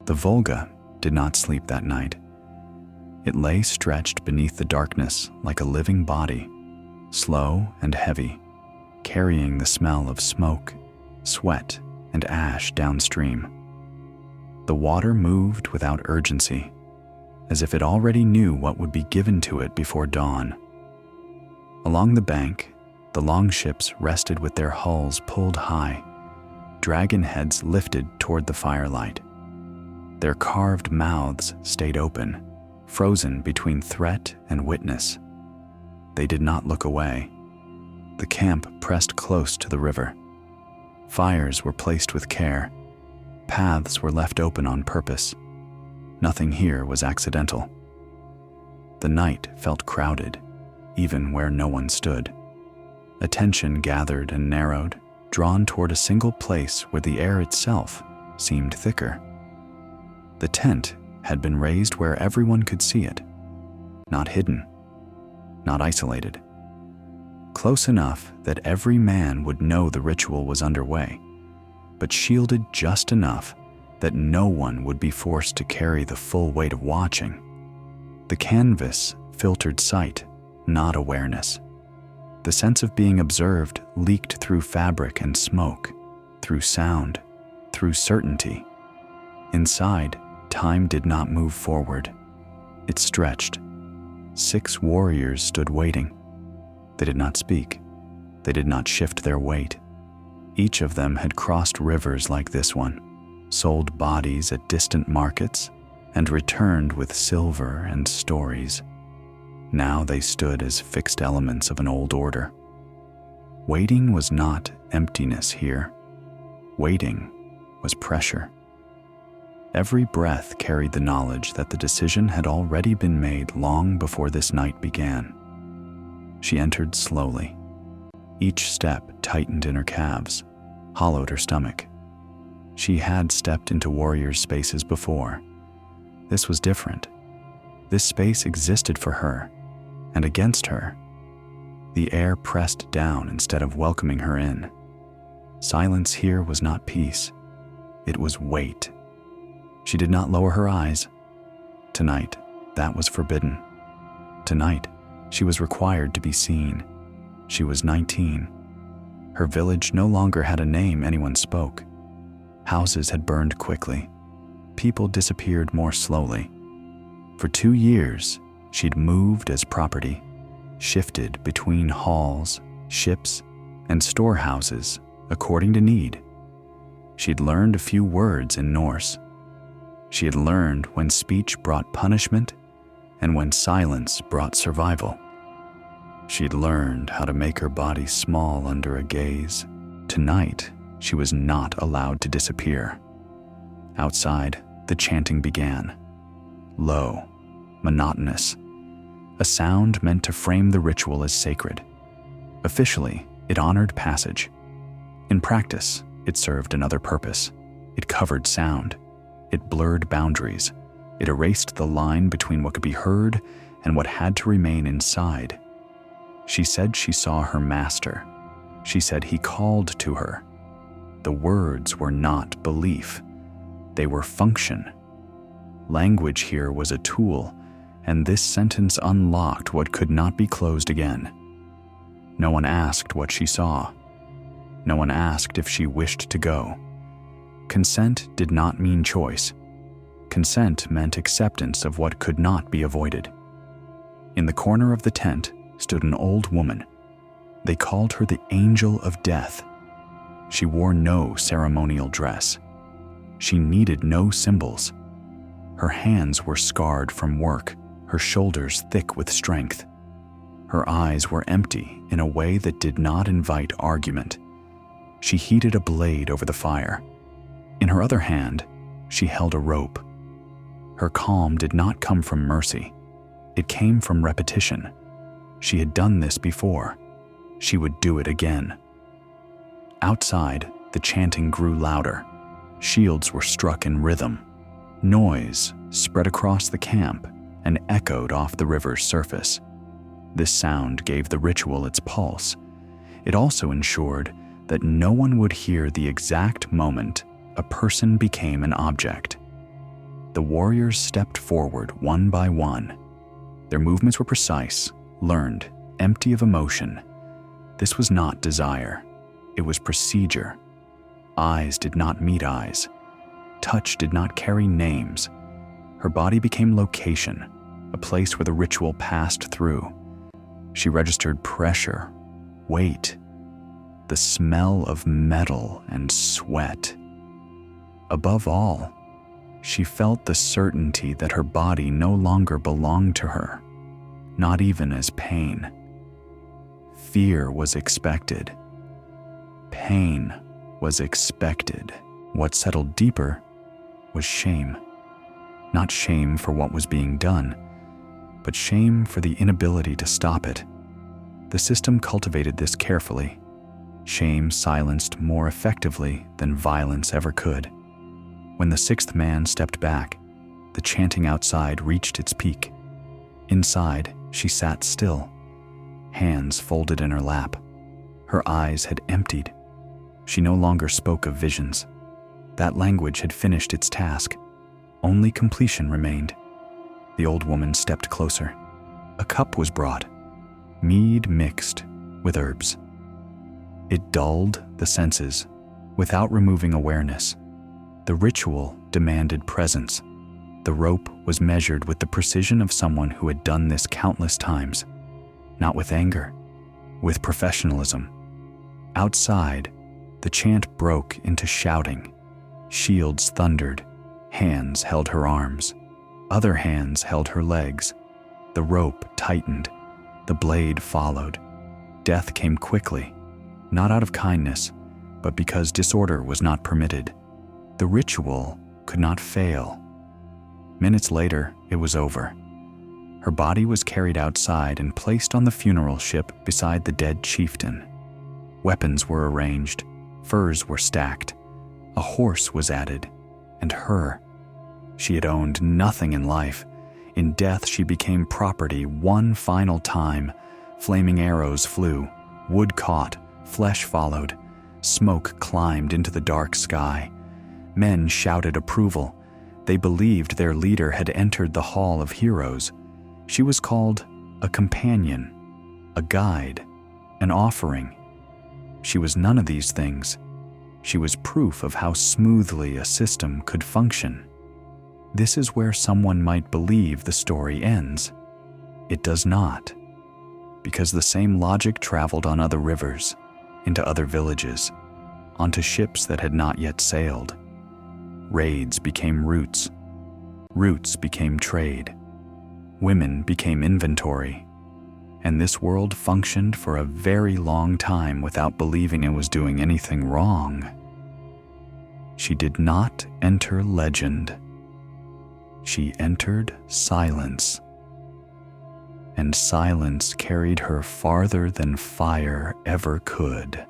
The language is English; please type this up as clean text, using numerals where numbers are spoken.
The Volga did not sleep that night. It lay stretched beneath the darkness like a living body, slow and heavy, carrying the smell of smoke, sweat, and ash downstream. The water moved without urgency, as if it already knew what would be given to it before dawn. Along the bank, the longships rested with their hulls pulled high, dragon heads lifted toward the firelight. Their carved mouths stayed open, frozen between threat and witness. They did not look away. The camp pressed close to the river. Fires were placed with care. Paths were left open on purpose. Nothing here was accidental. The night felt crowded, even where no one stood. Attention gathered and narrowed, drawn toward a single place where the air itself seemed thicker. The tent had been raised where everyone could see it, not hidden, not isolated. Close enough that every man would know the ritual was underway, but shielded just enough that no one would be forced to carry the full weight of watching. The canvas filtered sight, not awareness. The sense of being observed leaked through fabric and smoke, through sound, through certainty. Inside, time did not move forward. It stretched. 6 warriors stood waiting. They did not speak. They did not shift their weight. Each of them had crossed rivers like this one, sold bodies at distant markets, and returned with silver and stories. Now they stood as fixed elements of an old order. Waiting was not emptiness here. Waiting was pressure. Every breath carried the knowledge that the decision had already been made long before this night began. She entered slowly. Each step tightened in her calves, hollowed her stomach. She had stepped into warrior spaces before. This was different. This space existed for her, and against her. The air pressed down instead of welcoming her in. Silence here was not peace. It was weight. She did not lower her eyes. Tonight, that was forbidden. Tonight, she was required to be seen. She was 19. Her village no longer had a name anyone spoke. Houses had burned quickly. People disappeared more slowly. For 2 years, she'd moved as property, shifted between halls, ships, and storehouses according to need. She'd learned a few words in Norse. She had learned when speech brought punishment and when silence brought survival. She'd learned how to make her body small under a gaze. Tonight, she was not allowed to disappear. Outside, the chanting began. Low, monotonous. A sound meant to frame the ritual as sacred. Officially, it honored passage. In practice, it served another purpose. It covered sound. It blurred boundaries. It erased the line between what could be heard and what had to remain inside. She said she saw her master. She said he called to her. The words were not belief. They were function. Language here was a tool, and this sentence unlocked what could not be closed again. No one asked what she saw. No one asked if she wished to go. Consent did not mean choice. Consent meant acceptance of what could not be avoided. In the corner of the tent stood an old woman. They called her the Angel of Death. She wore no ceremonial dress. She needed no symbols. Her hands were scarred from work, her shoulders thick with strength. Her eyes were empty in a way that did not invite argument. She heated a blade over the fire. In her other hand, she held a rope. Her calm did not come from mercy. It came from repetition. She had done this before. She would do it again. Outside, the chanting grew louder. Shields were struck in rhythm. Noise spread across the camp and echoed off the river's surface. This sound gave the ritual its pulse. It also ensured that no one would hear the exact moment a person became an object. The warriors stepped forward one by one. Their movements were precise, learned, empty of emotion. This was not desire. It was procedure. Eyes did not meet eyes. Touch did not carry names. Her body became location, a place where the ritual passed through. She registered pressure, weight, the smell of metal and sweat. Above all, she felt the certainty that her body no longer belonged to her, not even as pain. Fear was expected. Pain was expected. What settled deeper was shame. Not shame for what was being done, but shame for the inability to stop it. The system cultivated this carefully. Shame silenced more effectively than violence ever could. When the sixth man stepped back, the chanting outside reached its peak. Inside, she sat still, hands folded in her lap. Her eyes had emptied. She no longer spoke of visions. That language had finished its task. Only completion remained. The old woman stepped closer. A cup was brought, mead mixed with herbs. It dulled the senses without removing awareness. The ritual demanded presence. The rope was measured with the precision of someone who had done this countless times, not with anger, with professionalism. Outside, the chant broke into shouting. Shields thundered. Hands held her arms. Other hands held her legs. The rope tightened. The blade followed. Death came quickly, not out of kindness, but because disorder was not permitted. The ritual could not fail. Minutes later, it was over. Her body was carried outside and placed on the funeral ship beside the dead chieftain. Weapons were arranged. Furs were stacked. A horse was added. And her. She had owned nothing in life. In death, she became property one final time. Flaming arrows flew. Wood caught. Flesh followed. Smoke climbed into the dark sky. Men shouted approval. They believed their leader had entered the Hall of Heroes. She was called a companion, a guide, an offering. She was none of these things. She was proof of how smoothly a system could function. This is where someone might believe the story ends. It does not, because the same logic traveled on other rivers, into other villages, onto ships that had not yet sailed. Raids became routes. Routes became trade. Women became inventory. And this world functioned for a very long time without believing it was doing anything wrong. She did not enter legend. She entered silence. And silence carried her farther than fire ever could.